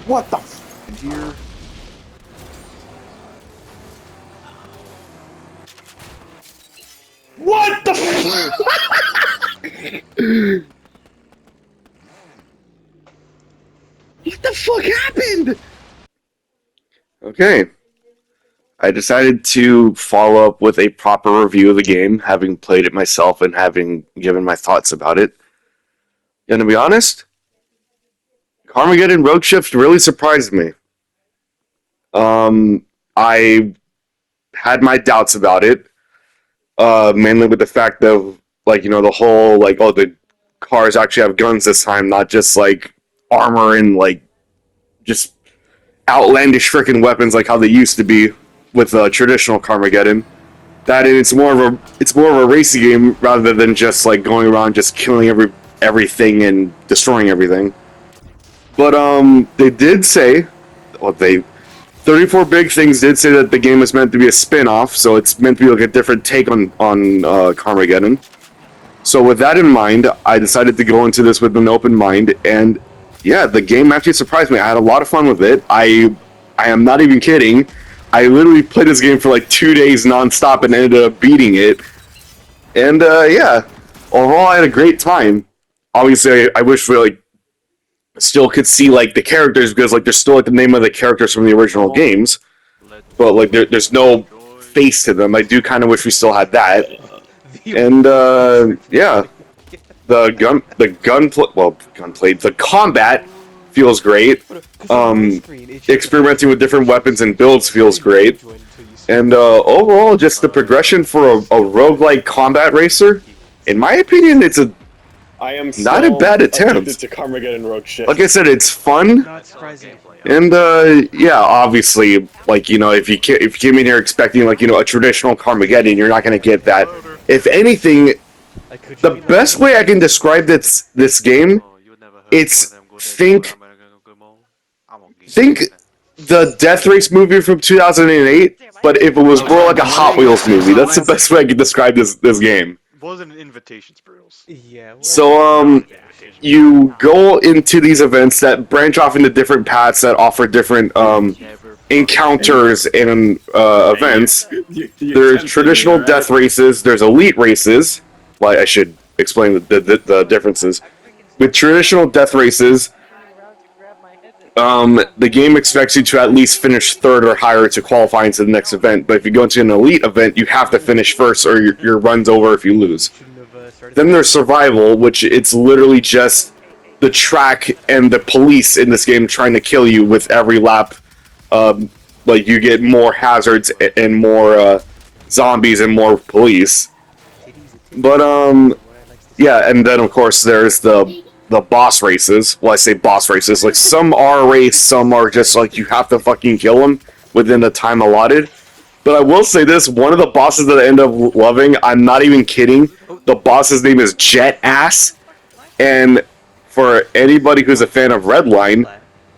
What the f here? What the f What the fuck happened? Okay. I decided to follow up with a proper review of the game, having played it myself and having given my thoughts about it. And to be honest, Carmageddon Rogue Shift really surprised me. I had my doubts about it, mainly with the fact of, like, you know, the whole, like, oh, the cars actually have guns this time, not just, like, armor and, like, just outlandish freaking weapons like how they used to be with traditional Carmageddon. That it's more of a racing game rather than just like going around just killing everything and destroying everything. But they did say, well, 34 Big Things did say that the game is meant to be a spin-off, so it's meant to be like a different take on Carmageddon. So with that in mind, I decided to go into this with an open mind, and yeah, the game actually surprised me. I had a lot of fun with it. I am not even kidding. I literally played this game for like 2 days nonstop and ended up beating it. And yeah, overall I had a great time. Obviously, I wish we like still could see like the characters because like there's still like the name of the characters from the original games, but like there's no face to them. I do kind of wish we still had that. And yeah, the combat feels great. Experimenting with different weapons and builds feels great. And overall, just the progression for a roguelike combat racer, in my opinion, it's not a bad attempt. To Carmageddon Rogue Shift. Like I said, it's fun. Not surprising. And yeah, obviously, like, you know, if you came in here expecting, like, you know, a traditional Carmageddon, you're not going to get that. If anything, the best way I can describe this game, it's think the Death Race movie from 2008, but if it was more like a Hot Wheels movie. That's the best way I can describe this game. Wasn't an invitation, Spruce. Yeah. So you go into these events that branch off into different paths that offer different encounters and events. There's traditional death races. There's elite races. Well, I should explain the differences. With traditional death races, the game expects you to at least finish third or higher to qualify into the next event. But if you go into an elite event, you have to finish first, or your run's over if you lose. Then there's survival, which it's literally just the track and the police in this game trying to kill you with every lap. Like you get more hazards and more zombies and more police. But yeah, and then of course there's the boss races. Well, I say boss races. Like some are a race, some are just like you have to fucking kill them within the time allotted. But I will say this: one of the bosses that I end up loving, I'm not even kidding. The boss's name is Jet Ass, and for anybody who's a fan of Redline,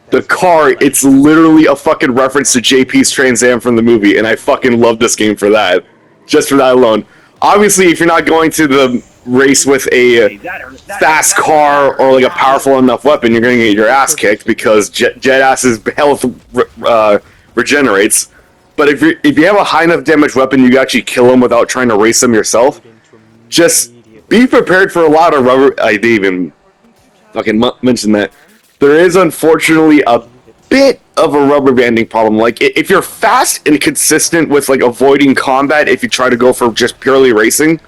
the car, it's literally a fucking reference to JP's Trans Am from the movie, and I fucking love this game for that. Just for that alone. Obviously, if you're not going to the race with a fast car or like a powerful enough weapon, you're going to get your ass kicked because Jet Ass's health regenerates. But if you have a high enough damage weapon, you can actually kill them without trying to race them yourself. Just be prepared for a lot of rubber. I didn't even fucking mention that. There is unfortunately a bit of a rubber banding problem. Like if you're fast and consistent with like avoiding combat, if you try to go for just purely racing,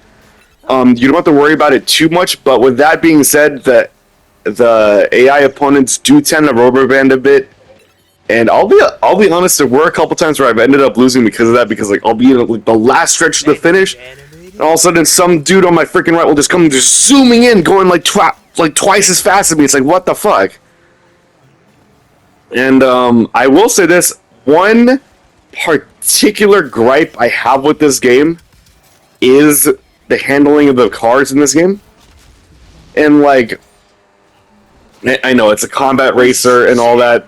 you don't have to worry about it too much. But with that being said, the AI opponents do tend to rubber band a bit. And I'll be honest, there were a couple times where I've ended up losing because of that, because like I'll be in like the last stretch of the finish, and all of a sudden some dude on my freaking right will just come just zooming in, going like twice as fast as me. It's like, what the fuck? And I will say this, one particular gripe I have with this game is the handling of the cars in this game. And like, I know it's a combat racer and all that.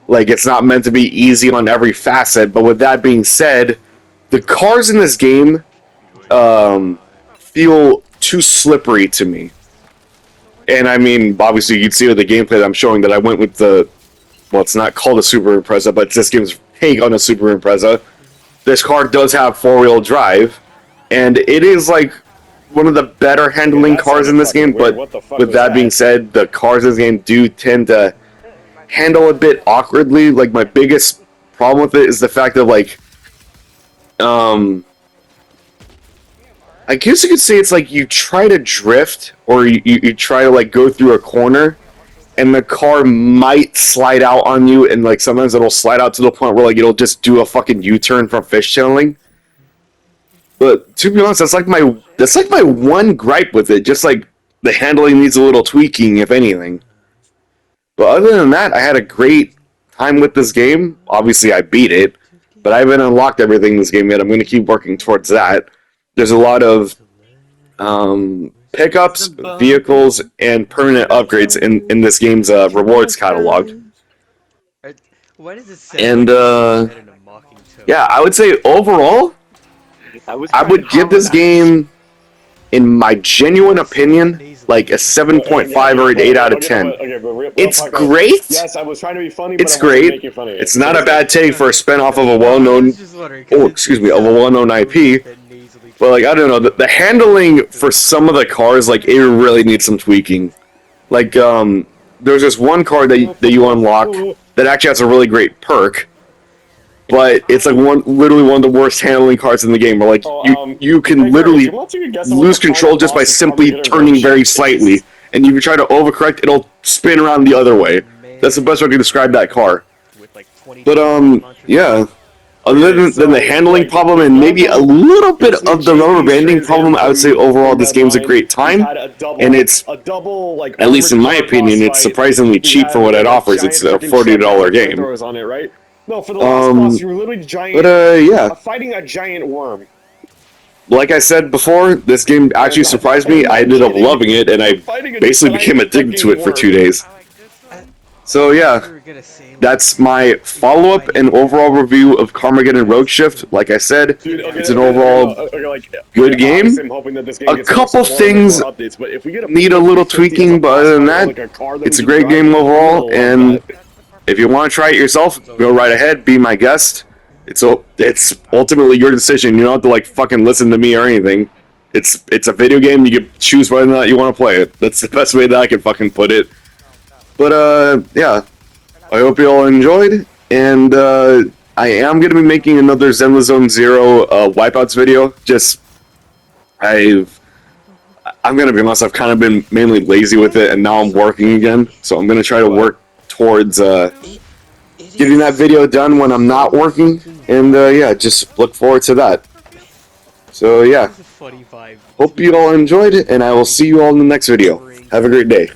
Like, it's not meant to be easy on every facet, but with that being said, the cars in this game feel too slippery to me. And I mean, obviously, you'd see with the gameplay that I'm showing that I went with the well, it's not called a Super Impreza, but this game's take on a Super Impreza. This car does have 4-wheel drive, and it is like one of the better handling cars in this game. But with that being said, the cars in this game do tend to handle a bit awkwardly. Like, my biggest problem with it is the fact that, like, I guess you could say it's like you try to drift or you try to like go through a corner and the car might slide out on you, and like sometimes it'll slide out to the point where like it'll just do a fucking U-turn from fishtailing. But to be honest, that's like my one gripe with it. Just like the handling needs a little tweaking, if anything. But other than that, I had a great time with this game. Obviously, I beat it, but I haven't unlocked everything in this game yet. I'm going to keep working towards that. There's a lot of pickups, vehicles, and permanent upgrades in this game's rewards catalog. Why does it say And in a mocking tone? yeah, I would say overall, I would give this game, in my genuine opinion, like a 7.5 or an 8 out of 10. It's great. Yes, I was trying to be funny. It's but I wasn't great. making fun of it. It's not a bad take for a spinoff of a well-known, of a well-known IP. But like, I don't know, the handling for some of the cars, like, it really needs some tweaking. Like, there's this one car that you unlock that actually has a really great perk, but it's like literally one of the worst handling cars in the game. Where like you can literally lose control just by simply turning very slightly, and if you try to overcorrect, it'll spin around the other way. That's the best way I can describe that car. But yeah. Other than the handling problem and maybe a little bit of the rubber banding problem, I would say overall this game's a great time, and it's, at least in my opinion, it's surprisingly cheap for what it offers. It's a $40 game. No, for the last boss, you were literally yeah. fighting a giant worm. Like I said before, this game actually surprised me. I ended up loving it, and I basically became addicted to it for 2 days. So yeah, that's my follow-up and overall review of Carmageddon Rogue Shift. Like I said, it's an overall good game. A couple things need a little tweaking, but other than that, it's a great game overall, and if you want to try it yourself, go right ahead, be my guest. It's ultimately your decision. You don't have to like fucking listen to me or anything. It's a video game. You can choose whether or not you want to play it. That's the best way that I can fucking put it. But yeah, I hope you all enjoyed, and I am gonna be making another Zenless Zone Zero wipeouts video. I'm gonna be honest, I've kind of been mainly lazy with it, and now I'm working again. So I'm gonna try to work towards getting that video done when I'm not working, and yeah, just look forward to that. So yeah, hope you all enjoyed it, and I will see you all in the next video. Have a great day.